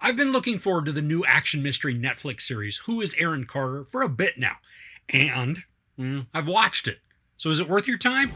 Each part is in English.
I've been looking forward to the new action mystery Netflix series, Who is Erin Carter, for a bit now. And I've watched it. So is it worth your time?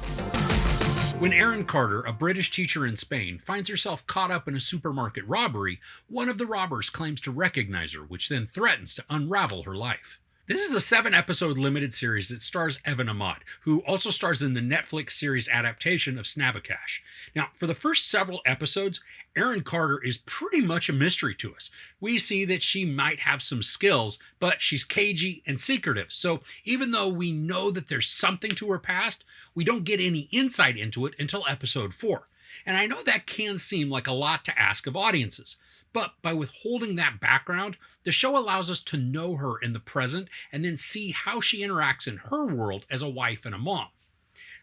When Erin Carter, a British teacher in Spain, finds herself caught up in a supermarket robbery, one of the robbers claims to recognize her, which then threatens to unravel her life. This is a 7-episode limited series that stars Evin Ahmad, who also stars in the Netflix series adaptation of Snabbacash. Now, for the first several episodes, Erin Carter is pretty much a mystery to us. We see that she might have some skills, but she's cagey and secretive. So even though we know that there's something to her past, we don't get any insight into it until episode 4. And I know that can seem like a lot to ask of audiences, but by withholding that background, the show allows us to know her in the present and then see how she interacts in her world as a wife and a mom.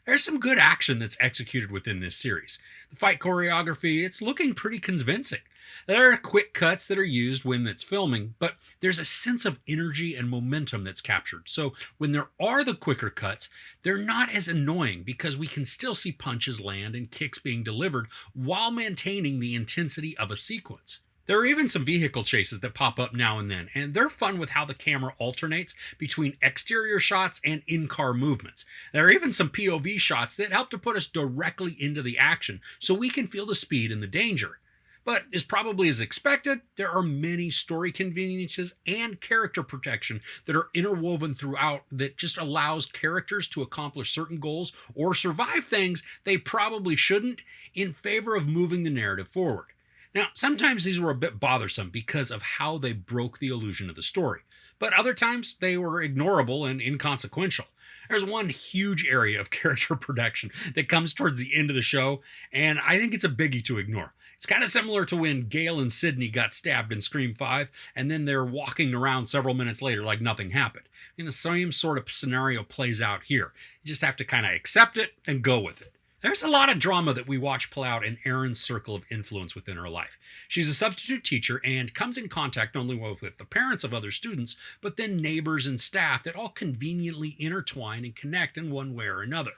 There's some good action that's executed within this series. The fight choreography, it's looking pretty convincing. There are quick cuts that are used when it's filming, but there's a sense of energy and momentum that's captured. So when there are the quicker cuts, they're not as annoying because we can still see punches land and kicks being delivered while maintaining the intensity of a sequence. There are even some vehicle chases that pop up now and then, and they're fun with how the camera alternates between exterior shots and in-car movements. There are even some POV shots that help to put us directly into the action so we can feel the speed and the danger. But as probably as expected, there are many story conveniences and character protection that are interwoven throughout that just allows characters to accomplish certain goals or survive things they probably shouldn't in favor of moving the narrative forward. Now, sometimes these were a bit bothersome because of how they broke the illusion of the story, but other times they were ignorable and inconsequential. There's one huge area of character protection that comes towards the end of the show, and I think it's a biggie to ignore. It's kind of similar to when Gail and Sydney got stabbed in Scream 5, and then they're walking around several minutes later like nothing happened. And the same sort of scenario plays out here. You just have to kind of accept it and go with it. There's a lot of drama that we watch play out in Erin's circle of influence within her life. She's a substitute teacher and comes in contact not only with the parents of other students, but then neighbors and staff that all conveniently intertwine and connect in one way or another.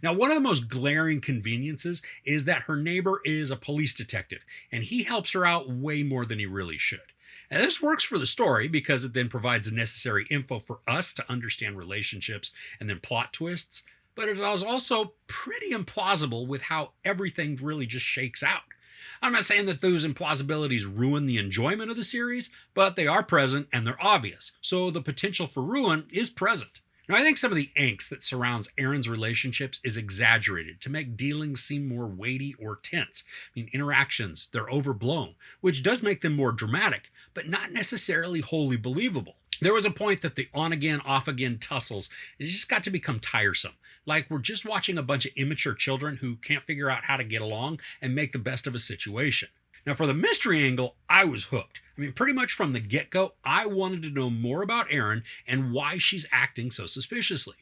Now, one of the most glaring conveniences is that her neighbor is a police detective, and he helps her out way more than he really should. And this works for the story because it then provides the necessary info for us to understand relationships and then plot twists, but it is also pretty implausible with how everything really just shakes out. I'm not saying that those implausibilities ruin the enjoyment of the series, but they are present and they're obvious, so the potential for ruin is present. Now, I think some of the angst that surrounds Erin's relationships is exaggerated to make dealings seem more weighty or tense. Interactions, they're overblown, which does make them more dramatic, but not necessarily wholly believable. There was a point that the on-again, off-again tussles, it just got to become tiresome. Like we're just watching a bunch of immature children who can't figure out how to get along and make the best of a situation. Now, for the mystery angle, I was hooked. Pretty much from the get-go, I wanted to know more about Erin and why she's acting so suspiciously.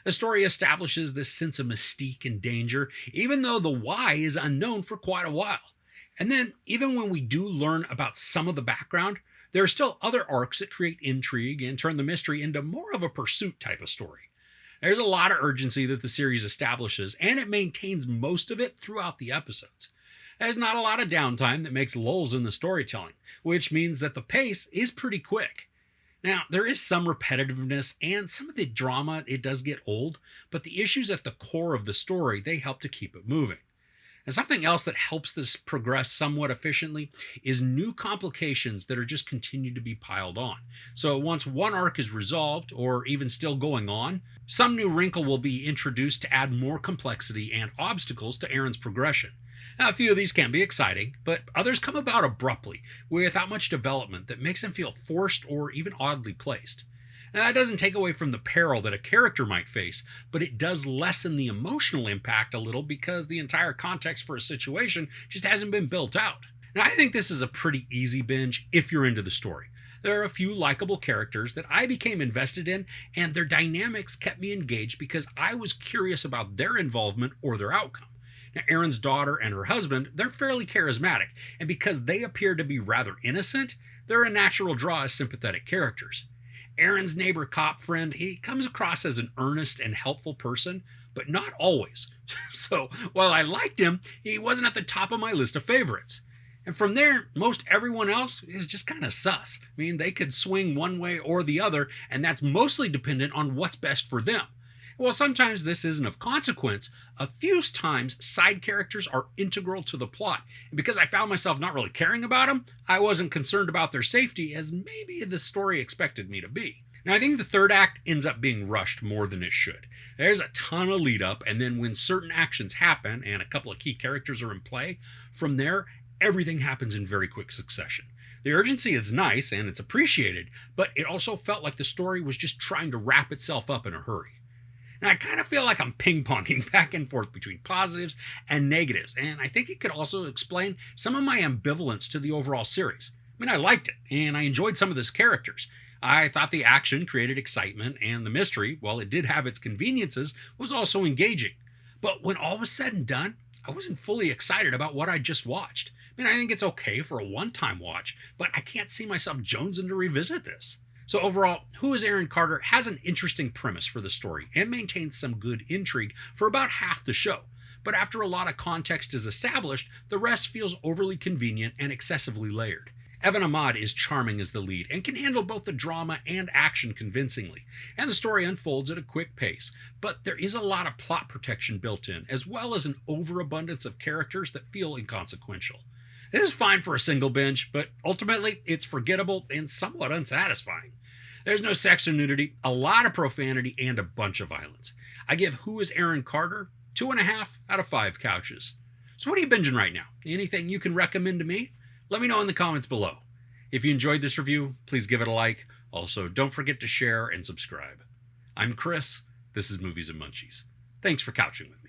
The story establishes this sense of mystique and danger, even though the why is unknown for quite a while. And then, even when we do learn about some of the background, there are still other arcs that create intrigue and turn the mystery into more of a pursuit type of story. There's a lot of urgency that the series establishes, and it maintains most of it throughout the episodes. There's not a lot of downtime that makes lulls in the storytelling, which means that the pace is pretty quick. Now, there is some repetitiveness and some of the drama, it does get old, but the issues at the core of the story, they help to keep it moving. And something else that helps this progress somewhat efficiently is new complications that are just continued to be piled on. So once one arc is resolved, or even still going on, some new wrinkle will be introduced to add more complexity and obstacles to Erin's progression. Now, a few of these can be exciting, but others come about abruptly, without much development that makes them feel forced or even oddly placed. Now, that doesn't take away from the peril that a character might face, but it does lessen the emotional impact a little because the entire context for a situation just hasn't been built out. Now, I think this is a pretty easy binge if you're into the story. There are a few likable characters that I became invested in, and their dynamics kept me engaged because I was curious about their involvement or their outcome. Now, Erin's daughter and her husband, they're fairly charismatic, and because they appear to be rather innocent, they're a natural draw as sympathetic characters. Erin's neighbor cop friend, he comes across as an earnest and helpful person, but not always. So while I liked him, he wasn't at the top of my list of favorites. And from there, most everyone else is just kind of sus. I mean, they could swing one way or the other, and that's mostly dependent on what's best for them. Well, sometimes this isn't of consequence. A few times, side characters are integral to the plot. And because I found myself not really caring about them, I wasn't concerned about their safety as maybe the story expected me to be. Now, I think the third act ends up being rushed more than it should. There's a ton of lead up, and then when certain actions happen and a couple of key characters are in play, from there, everything happens in very quick succession. The urgency is nice and it's appreciated, but it also felt like the story was just trying to wrap itself up in a hurry. Now, I kind of feel like I'm ping-ponging back and forth between positives and negatives, and I think it could also explain some of my ambivalence to the overall series. I mean, I liked it, and I enjoyed some of these characters. I thought the action created excitement, and the mystery, while it did have its conveniences, was also engaging. But when all was said and done, I wasn't fully excited about what I just watched. I mean, I think it's okay for a one-time watch, but I can't see myself jonesing to revisit this. So overall, Who is Erin Carter has an interesting premise for the story and maintains some good intrigue for about half the show. But after a lot of context is established, the rest feels overly convenient and excessively layered. Evin Ahmad is charming as the lead and can handle both the drama and action convincingly, and the story unfolds at a quick pace, but there is a lot of plot protection built in, as well as an overabundance of characters that feel inconsequential. It is fine for a single binge, but ultimately it's forgettable and somewhat unsatisfying. There's no sex or nudity, a lot of profanity, and a bunch of violence. I give Who is Erin Carter 2.5 out of 5 couches. So what are you binging right now? Anything you can recommend to me? Let me know in the comments below. If you enjoyed this review, please give it a like. Also, don't forget to share and subscribe. I'm Chris. This is Movies and Munchies. Thanks for couching with me.